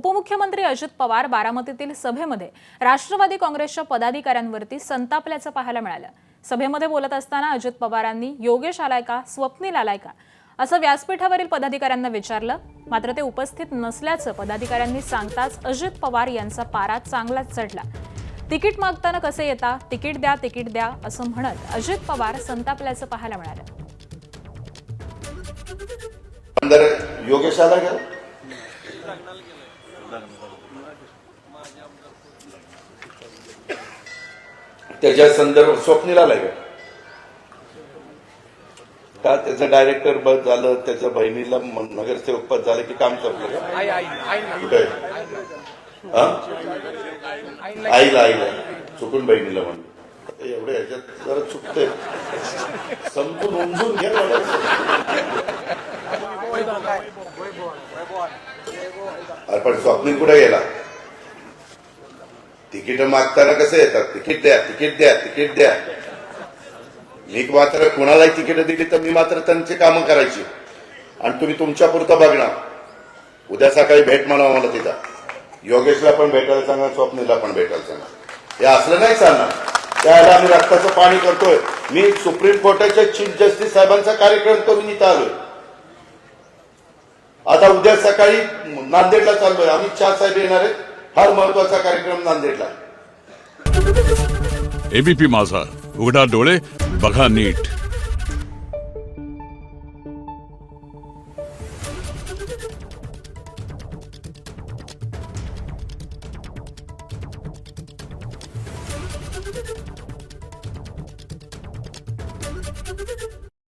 उपमुख्यमंत्री अजित पवार बारामतीतील सभेमध्ये राष्ट्रवादी काँग्रेसच्या पदाधिकाऱ्यांवरती संतापल्याचं पाहायला मिळालं। सभेमध्ये बोलत असताना अजित पवारांनी योगेश आलाय का, स्वप्नील आलाय का असं व्यासपीठावरील पदाधिकाऱ्यांना विचारलं। मात्र ते उपस्थित नसल्याचं पदाधिकाऱ्यांनी सांगताच अजित पवार यांचा पारा चांगलाच चढला। तिकीट मागताना कसे येता, तिकीट द्या असं म्हणत अजित पवार संतापल्याचं पाहायला मिळालं। अंदर योगेश आला का? त्याच्या संदर्भ स्वप्नील आलाय का? त्याचं डायरेक्टर बस झालं, त्याच्या बहिणीला नगरसेवक पद झालं की काम संपलं का? कुठे आईला चुकून बहिणीला म्हणलं। एवढे ह्याच्यात जरा चुकते, समजून उमजून घ्या। अरे पण स्वप्नील कुठे गेला? तिकीट मागताना कसं येतात, तिकीट द्या। मी मात्र कुणालाही तिकीट दिली तर मी मात्र त्यांची कामं करायची आणि तुम्ही तुमच्या पुरतं बघणार। उद्या सकाळी भेट म्हणा मला तिथं, योगेशला पण भेटायला सांगा, स्वप्नीलला पण भेटायला सांगा। हे असलं नाही चालणार, त्यावेळेला आम्ही रक्ताचं पाणी करतोय। मी सुप्रीम कोर्टाच्या चीफ जस्टिस साहेबांचा कार्यक्रम करून इथं आलोय। आता उद्या सकाळी नांदेडला चाललोय, अमित शहा साहेब येणार आहेत, फार महत्वाचा कार्यक्रम नांदेडला। एबीपी माझा, उघडा डोळे बघा नीट।